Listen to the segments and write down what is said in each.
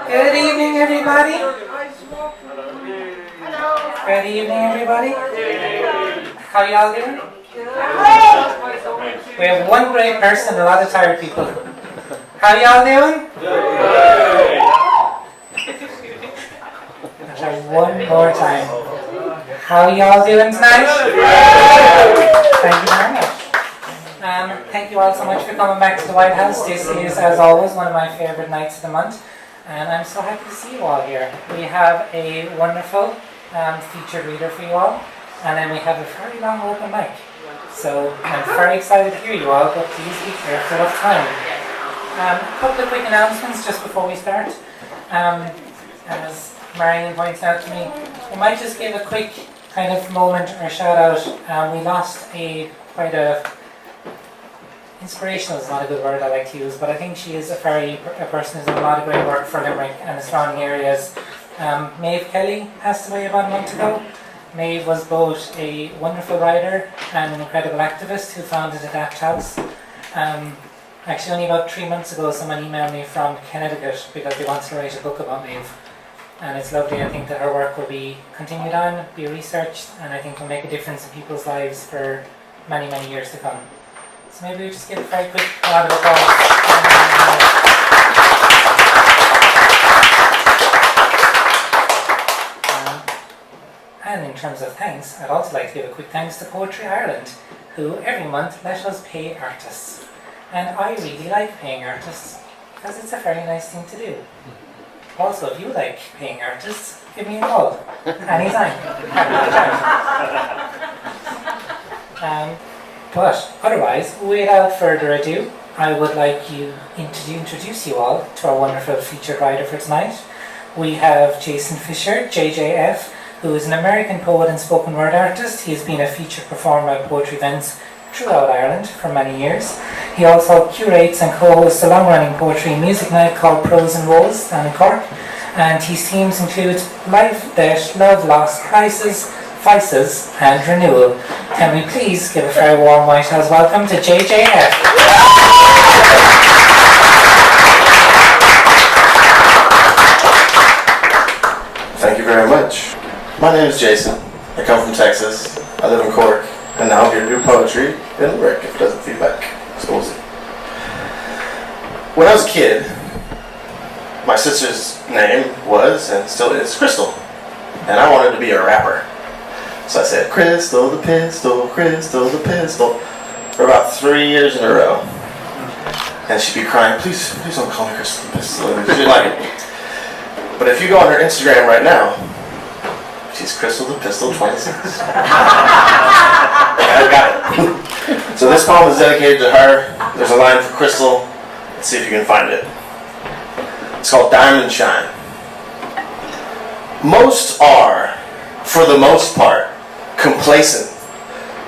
Good evening, everybody. Good evening, everybody. How y'all doing? We have one great person and a lot of tired people. How y'all doing? I'll try one more time. How y'all doing tonight? Thank you very much. Thank you all so much for coming back to the White House. This is, as always, one of my favourite nights of the month, and I'm so happy to see you all here. We have a wonderful featured reader for you all, and then we have a very long open mic. So I'm very excited to hear you all, but please be careful of time. A couple of quick announcements just before we start. As Marion points out to me, we might just give a quick kind of moment or shout out. We lost quite a inspirational is not a good word I like to use, but I think she is a person who's done a lot of great work for Limerick and the surrounding areas. Maeve Kelly passed away about a month ago. Maeve was both a wonderful writer and an incredible activist who founded Adapt House. Actually, only about 3 months ago, someone emailed me from Connecticut because they wanted to write a book about Maeve. And it's lovely. I think that her work will be continued on, be researched, and I think will make a difference in people's lives for many, many years to come. So maybe we just give a very quick round of applause. And in terms of thanks, I'd also like to give a quick thanks to Poetry Ireland, who every month let us pay artists. And I really like paying artists because it's a very nice thing to do. Also, if you like paying artists, give me a call anytime. But otherwise, without further ado, I would like to introduce you all to our wonderful featured writer for tonight. We have Jason Fisher, J.J.F, who is an American poet and spoken word artist. He has been a featured performer at poetry events throughout Ireland for many years. He also curates and co-hosts a long-running poetry and music night called Prose and Woes down in Cork. And his themes include life, death, love, loss, crisis, vices, and renewal. Can we please give a very warm White House welcome to JJF? Thank you very much. My name is Jason. I come from Texas. I live in Cork, and now I'm here to do poetry in Limerick if it doesn't feedback. So we'll see. When I was a kid, my sister's name was, and still is, Crystal. And I wanted to be a rapper. So I said, Crystal the pistol, Crystal the pistol, for about 3 years in a row. And she'd be crying, please don't call me Crystal the pistol. She didn't like it. But if you go on her Instagram right now, she's Crystal the Pistol 26. I got it. So this poem is dedicated to her. There's a line for Crystal. Let's see if you can find it. It's called Diamond Shine. Most are, for the most part, complacent.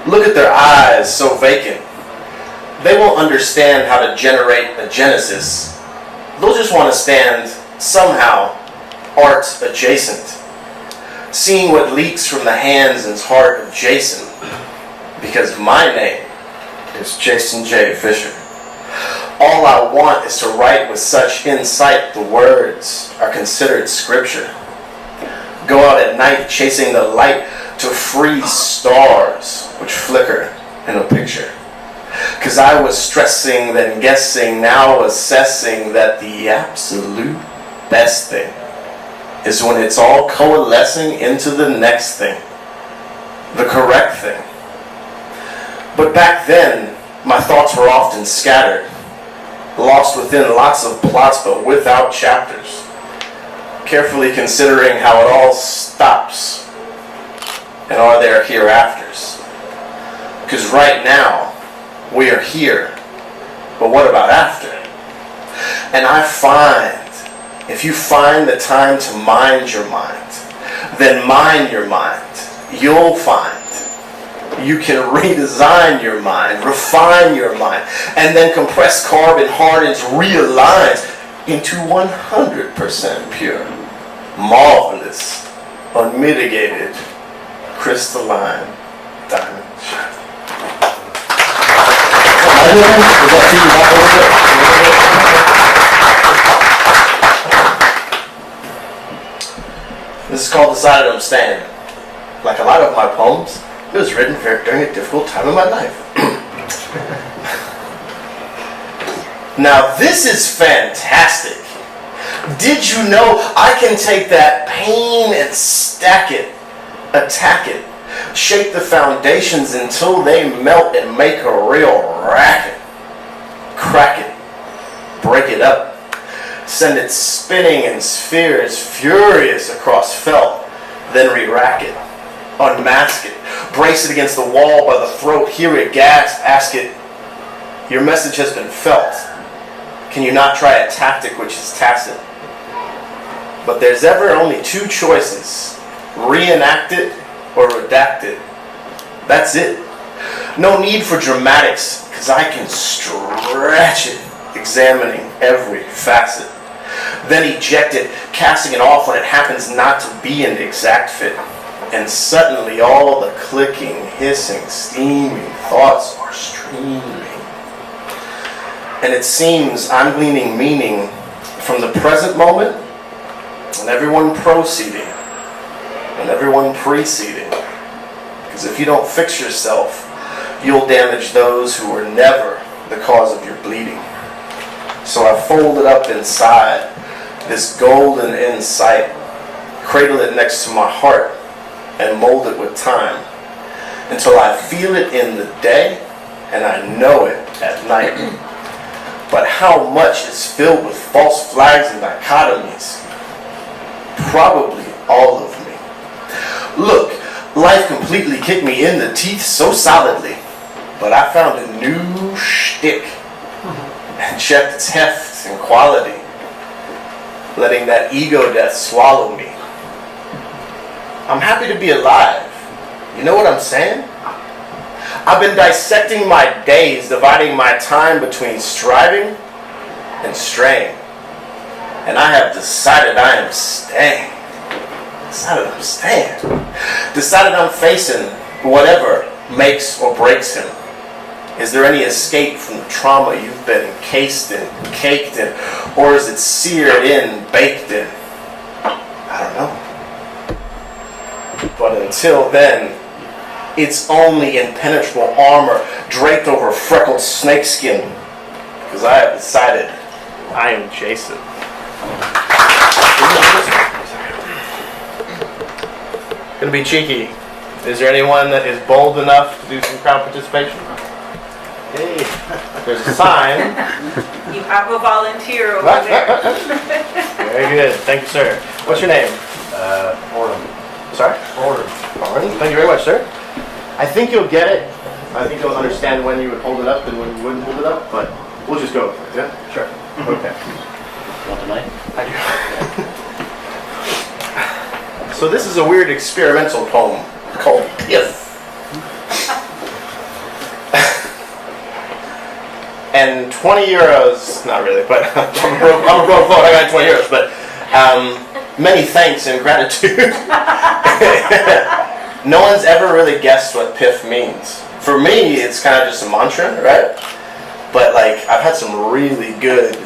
Look at their eyes, so vacant. They won't understand how to generate a genesis. They'll just want to stand somehow art adjacent, seeing what leaks from the hands and heart of Jason, because my name is Jason J. Fisher. All I want is to write with such insight the words are considered scripture. Go out at night chasing the light to free stars which flicker in a picture. 'Cause I was stressing, then guessing, now assessing that the absolute best thing is when it's all coalescing into the next thing, the correct thing. But back then, my thoughts were often scattered, lost within lots of plots but without chapters, carefully considering how it all stops and are there hereafters. Because right now, we are here, but what about after? And I find, if you find the time to mind your mind, then mind your mind. You'll find you can redesign your mind, refine your mind, and then compressed carbon hardens, realigns into 100% pure, marvelous, unmitigated, crystalline diamond shine. It's called Decided I'm Staying. Like a lot of my poems, it was written during a difficult time in my life. Now this is fantastic. Did you know I can take that pain and stack it, attack it, shake the foundations until they melt and make a real racket, crack it, break it up, send it spinning in spheres furious across felt, then re-rack it, unmask it, brace it against the wall by the throat, hear it gasp, ask it, your message has been felt. Can you not try a tactic which is tacit? But there's ever only two choices, reenact it or redact it. That's it. No need for dramatics, because I can stretch it, examining every facet. Then eject it, casting it off when it happens not to be an exact fit. And suddenly all the clicking, hissing, steaming thoughts are streaming. And it seems I'm gleaning meaning from the present moment and everyone proceeding and everyone preceding. Because if you don't fix yourself, you'll damage those who were never the cause of your bleeding. So I fold it up inside this golden insight, cradle it next to my heart, and mold it with time until I feel it in the day and I know it at night. But how much is filled with false flags and dichotomies? Probably all of me. Look, life completely kicked me in the teeth so solidly, but I found a new shtick and checked its heft and quality, letting that ego death swallow me. I'm happy to be alive. You know what I'm saying? I've been dissecting my days, dividing my time between striving and straying. And I have decided I am staying. Decided I'm staying. Decided I'm facing whatever makes or breaks him. Is there any escape from the trauma you've been encased in, caked in, or is it seared in, baked in? I don't know. But until then, it's only impenetrable armor draped over freckled snakeskin, because I have decided I am Jason. Gonna be cheeky. Is there anyone that is bold enough to do some crowd participation? Hey, there's a sign. You have a volunteer over there. Very good. Thank you, sir. What's your name? Orton. Sorry? Orton. Thank you very much, sir. I think you'll get it. I think you'll understand when you would hold it up and when you wouldn't hold it up, but we'll just go with it, yeah? Sure. Okay. Want tonight? I do. So this is a weird experimental poem called If. And 20 euros, not really, but I'm a broke boat, I got 20 euros, but many thanks and gratitude. No one's ever really guessed what piff means. For me, it's kind of just a mantra, right? But like, I've had some really good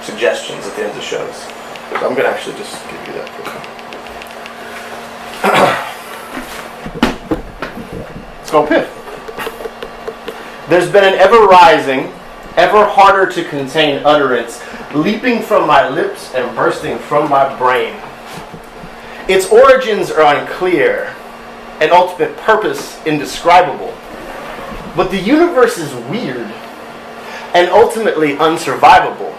suggestions at the end of the shows. So I'm gonna actually just give you that. Let's go piff. There's been an ever-rising, ever harder to contain utterance, leaping from my lips and bursting from my brain. Its origins are unclear, and ultimate purpose indescribable. But the universe is weird, and ultimately unsurvivable.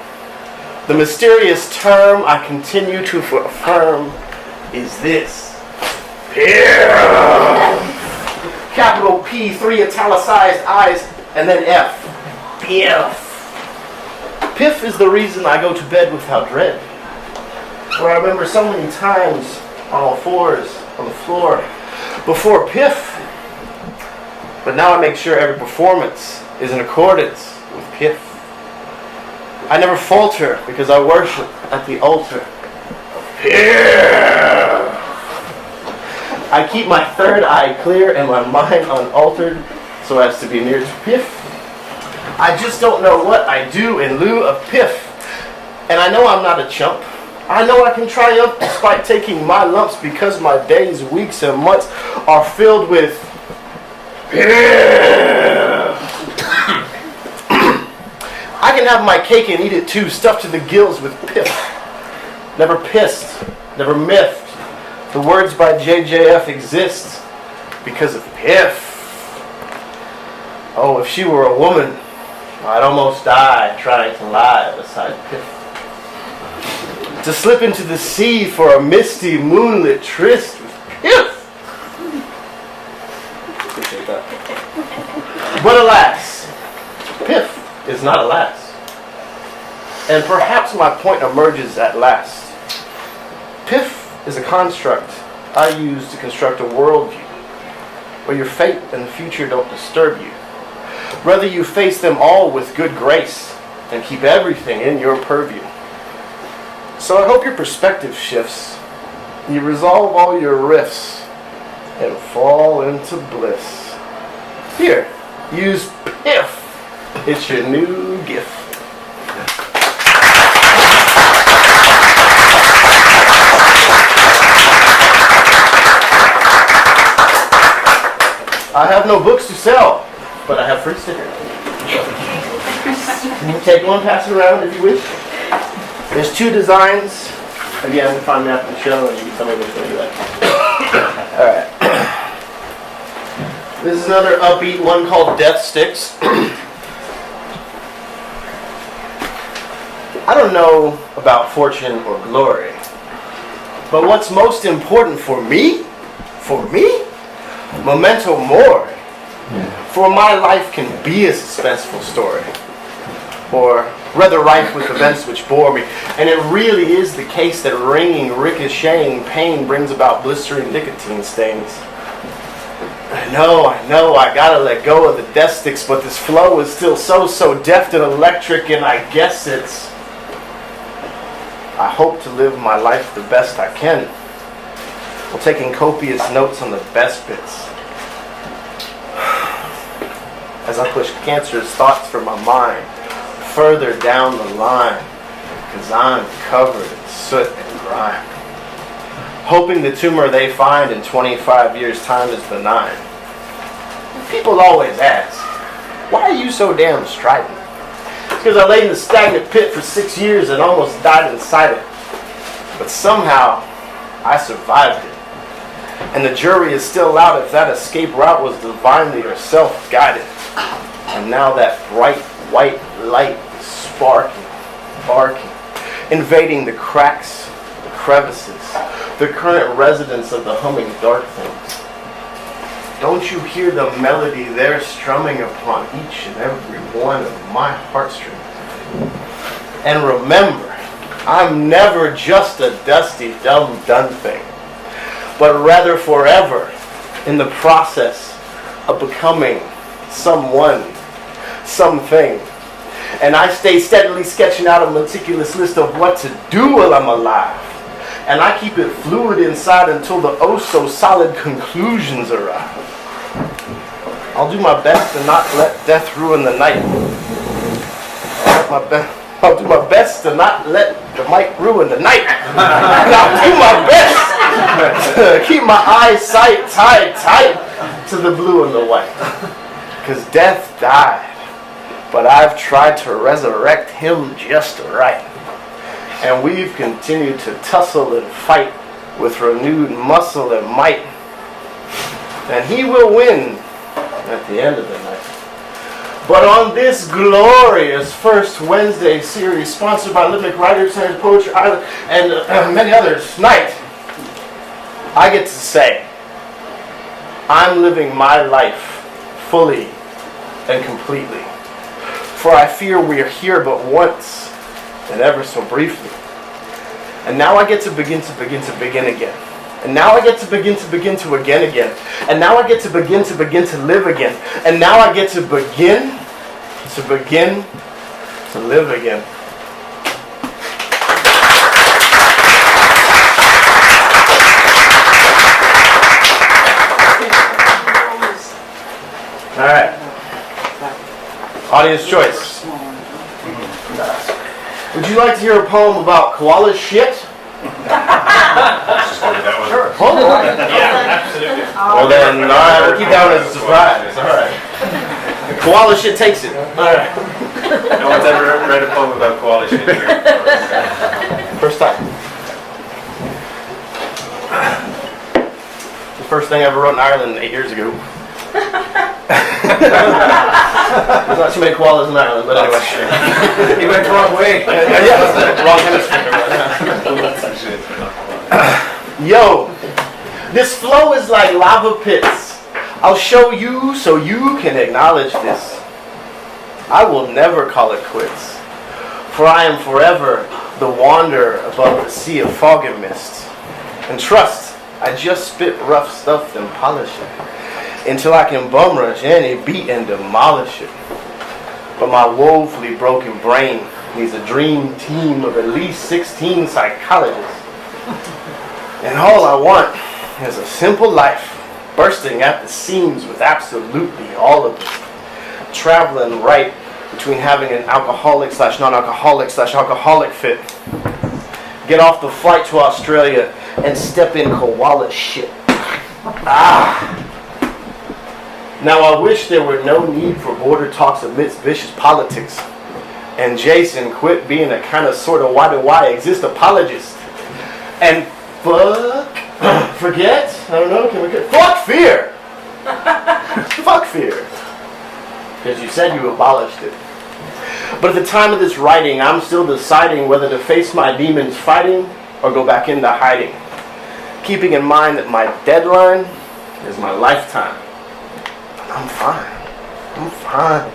The mysterious term I continue to affirm is this. Capital P, 3 italicized I's, and then F. Piff. Piff is the reason I go to bed without dread. Where I remember so many times on all fours, on the floor, before Piff. But now I make sure every performance is in accordance with Piff. I never falter because I worship at the altar of Piff. I keep my third eye clear and my mind unaltered so as to be near to Piff. I just don't know what I do in lieu of Piff. And I know I'm not a chump. I know I can triumph despite taking my lumps because my days, weeks, and months are filled with I can have my cake and eat it too, stuffed to the gills with piff. Never pissed, never miffed. The words by J.J.F exist because of piff. Oh, if she were a woman, I'd almost die trying to lie beside piff. To slip into the sea for a misty, moonlit tryst with piff. Appreciate that. But alas, piff is not alas. And perhaps my point emerges at last. Piff is a construct I use to construct a worldview where your fate and the future don't disturb you. Rather, you face them all with good grace and keep everything in your purview. So I hope your perspective shifts. You resolve all your rifts and fall into bliss. Here, use piff. It's your new gift. I have no books to sell, but I have free stickers. You can take one, pass it around if you wish. There's 2 designs. Again, you find me after the show and you can tell me which one you like. Alright. This is another upbeat one called Death Sticks. I don't know about fortune or glory, but what's most important for me, memento mori. For my life can be a suspenseful story, or rather rife with events which bore me. And it really is the case that ringing, ricocheting pain brings about blistering nicotine stains. I know, I gotta let go of the death sticks, but this flow is still so deft and electric, and I guess I hope to live my life the best I can, while taking copious notes on the best bits. As I push cancerous thoughts from my mind further down the line, because I'm covered in soot and grime. Hoping the tumor they find in 25 years' time is benign. People always ask, why are you so damn strident? It's because I lay in the stagnant pit for 6 years and almost died inside it. But somehow, I survived it. And the jury is still out if that escape route was divinely or self-guided. And now that bright white light is sparking, barking, invading the cracks, the crevices, the current residence of the humming dark things. Don't you hear the melody they're strumming upon each and every one of my heartstrings? And remember, I'm never just a dusty, dumb, done thing, but rather forever in the process of becoming someone, something. And I stay steadily sketching out a meticulous list of what to do while I'm alive. And I keep it fluid inside until the oh-so-solid conclusions arrive. I'll do my best to not let death ruin the night. I'll do my best to not let the mic ruin the night. And I'll do my best to keep my eyesight tied to the blue and the white. Because death died, but I've tried to resurrect him just right. And we've continued to tussle and fight with renewed muscle and might. And he will win at the end of the night. But on this glorious first Wednesday series, sponsored by Limerick Writers Center, Poetry Island, and many others, night, I get to say, I'm living my life fully and completely. For I fear we are here but once, and ever so briefly. And now I get to begin again. And now I get to begin to again. And now I get to begin to live again. And now I get to begin to live again. All right. Audience choice. Would you like to hear a poem about koala shit Well then, alright, we'll keep that one as a surprise. Alright. Koala shit takes it. Alright. No one's ever read a poem about koala shit here. First time. The first thing I ever wrote in Ireland 8 years ago. There's not too many koalas in Ireland, but anyway. He went the wrong way. Yeah, wrong hemisphere. Yo, this flow is like lava pits. I'll show you so you can acknowledge this. I will never call it quits, for I am forever the wanderer above the sea of fog and mist. And trust, I just spit rough stuff and polish it until I can bum rush any beat and demolish it. But my woefully broken brain needs a dream team of at least 16 psychologists. And all I want is a simple life, bursting at the seams with absolutely all of it. Traveling right between having an alcoholic / non-alcoholic / alcoholic fit. Get off the flight to Australia and step in koala shit. Now I wish there were no need for border talks amidst vicious politics. And Jason quit being a kind of sort of why do I exist apologist. And forget? I don't know, can we get fuck fear! Fuck fear. Because you said you abolished it. But at the time of this writing, I'm still deciding whether to face my demons fighting or go back into hiding. Keeping in mind that my deadline is my lifetime. I'm fine. I'm fine.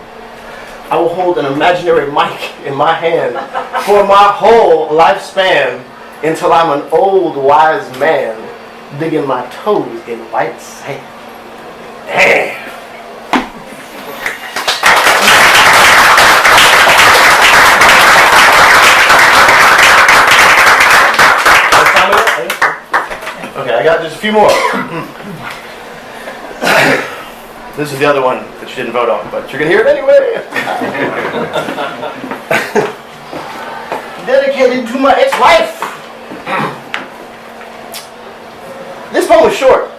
I will hold an imaginary mic in my hand for my whole lifespan until I'm an old wise man digging my toes in white sand. Damn. Okay, I got just a few more. This is the other one that you didn't vote on, but you're going to hear it anyway. Dedicated to my ex-wife. This poem is short.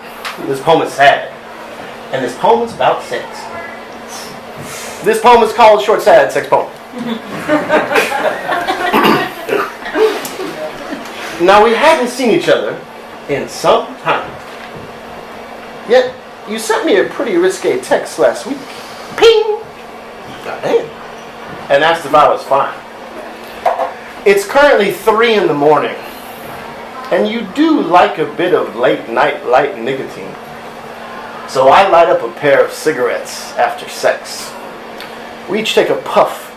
This poem is sad. And this poem is about sex. This poem is called Short Sad Sex Poem. Now we hadn't seen each other in some time. Yet you sent me a pretty risque text last week. Ping! Goddamn. And asked if I was fine. It's currently 3 in the morning. And you do like a bit of late night light nicotine. So I light up a pair of cigarettes after sex. We each take a puff,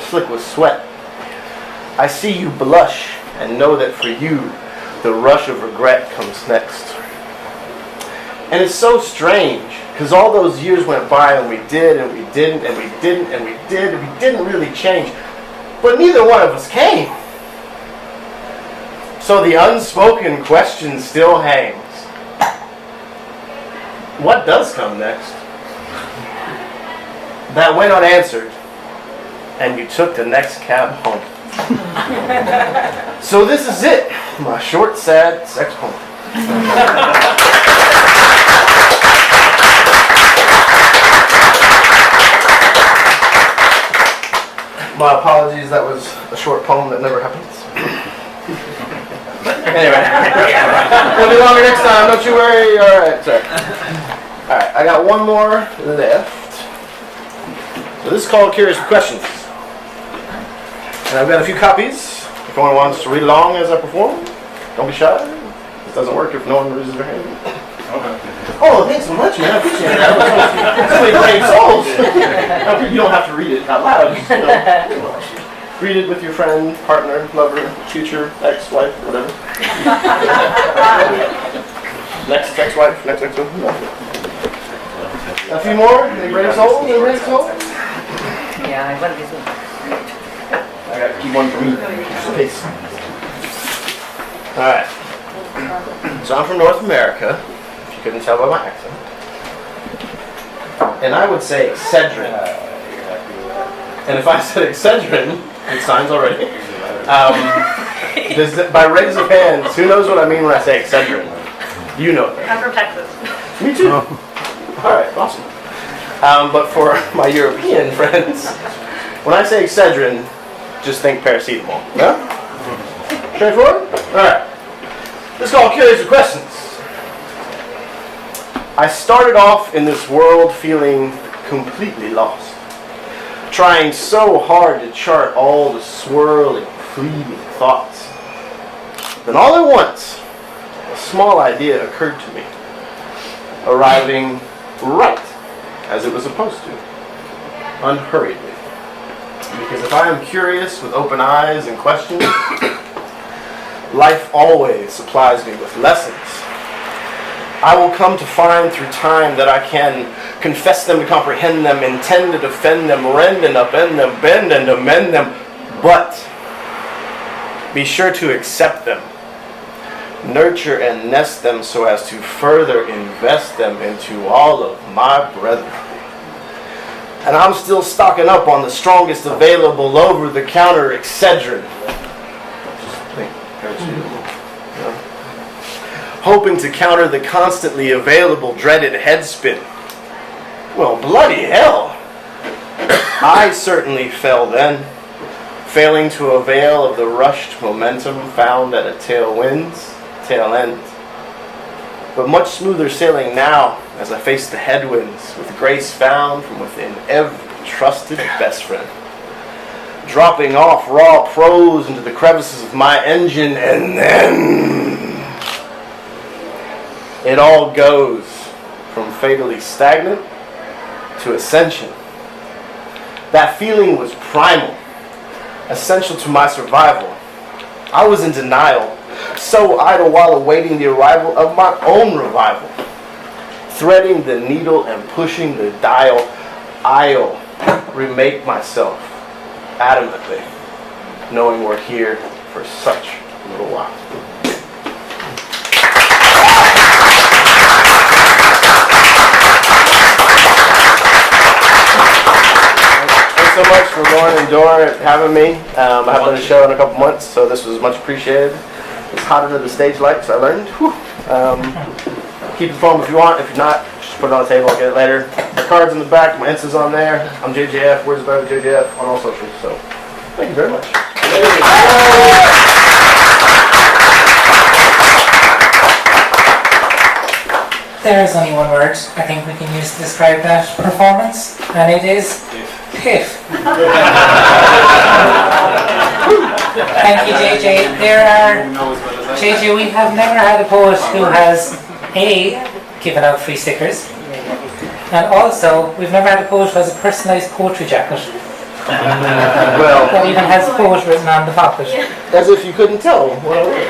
slick with sweat. I see you blush and know that for you, the rush of regret comes next. And it's so strange, because all those years went by and we did and we didn't and we didn't and we did and we didn't really change. But neither one of us came. So the unspoken question still hangs. What does come next? That went unanswered, and you took the next cab home. So this is it, my short, sad sex poem. My apologies, that was a short poem that never happens. Anyway, it'll be longer next time, don't you worry. Alright, sorry. Alright, I got one more left. So this is called Curious Questions. And I've got a few copies. If anyone wants to read along as I perform, don't be shy. This doesn't work if no one raises their hand. Oh, thanks so much, man. I appreciate that. So many brave souls. You don't have to read it out loud. Just, read it with your friend, partner, lover, future, ex-wife, whatever. Next ex-wife, next ex-wife. A few more? Any brave souls? Any brave souls? Yeah, I want this one. I gotta keep one for me. Just in case. Alright. So I'm from North America, if you couldn't tell by my accent. And I would say Excedrin. And if I said Excedrin, it signs already. By raise of hands, who knows what I mean when I say Excedrin? You know that. I'm from Texas. Me too. All right, awesome. But for my European friends, when I say Excedrin, just think paracetamol. Yeah? Straightforward? All right. Let's go curious with questions. I started off in this world feeling completely lost, trying so hard to chart all the swirling, fleeting thoughts. Then all at once, a small idea occurred to me, arriving right as it was supposed to, unhurriedly. Because if I am curious with open eyes and questions, life always supplies me with lessons. I will come to find through time that I can confess them, to comprehend them, intend to defend them, rend and upend them, bend and amend them, but be sure to accept them, nurture and nest them so as to further invest them into all of my brethren. And I'm still stocking up on the strongest available over-the-counter Excedrin. Hoping to counter the constantly available dreaded head spin. Well, bloody hell. I certainly fell then, failing to avail of the rushed momentum found at a tailwind's tail end. But much smoother sailing now as I face the headwinds with grace found from within every trusted best friend. Dropping off raw prose into the crevices of my engine, and then it all goes from fatally stagnant to ascension. That feeling was primal, essential to my survival. I was in denial, so idle while awaiting the arrival of my own revival. Threading the needle and pushing the dial, I'll remake myself adamantly, knowing we're here for such a little while. Thanks so much for Lauren and Dora having me. I haven't done a show in a couple months, so this was much appreciated. It's hot under the stage lights, I learned. Keep the phone if you want. If you're not, just put it on the table. I'll get it later. My card's in the back. My Insta's on there. I'm J.J.F. Words about it, J.J.F. on all socials. So, thank you very much. There is only one word I think we can use to describe that performance, and it is piff. Thank you, JJ. JJ, we have never had a poet who has A, given out free stickers, and also we've never had a poet who has a personalised poetry jacket. Well, That even has poet written on the pocket. as if you couldn't tell.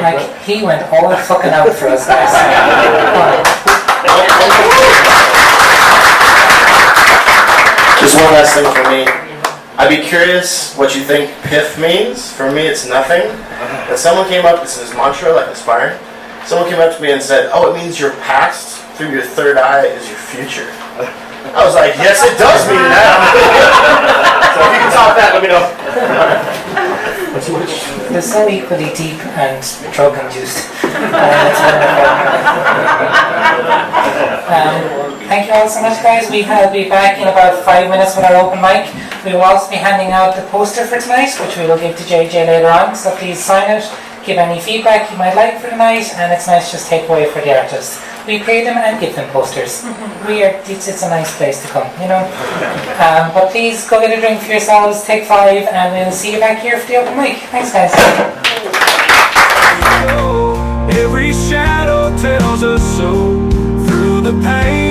Like, he went all fucking out for us, guys. Just one last thing for me. I'd be curious what you think piff means. For me, it's nothing. And someone came up, this is mantra, like inspiring. Someone came up to me and said, "Oh, it means your past through your third eye is your future." I was like, yes, it does mean that. So if you can top that, let me know. They're so equally deep and drug-induced. It's wonderful. Thank you all so much, guys. We'll be back in about 5 minutes with our open mic. We will also be handing out the poster for tonight, which we will give to JJ later on. So please sign it, give any feedback you might like for tonight, and it's nice just take away for the artists. We pay them and give them posters. It's a nice place to come, you know. But please go get a drink for yourselves, take 5, and we'll see you back here for the open mic. Thanks, guys. Every shadow tells us so through the pain.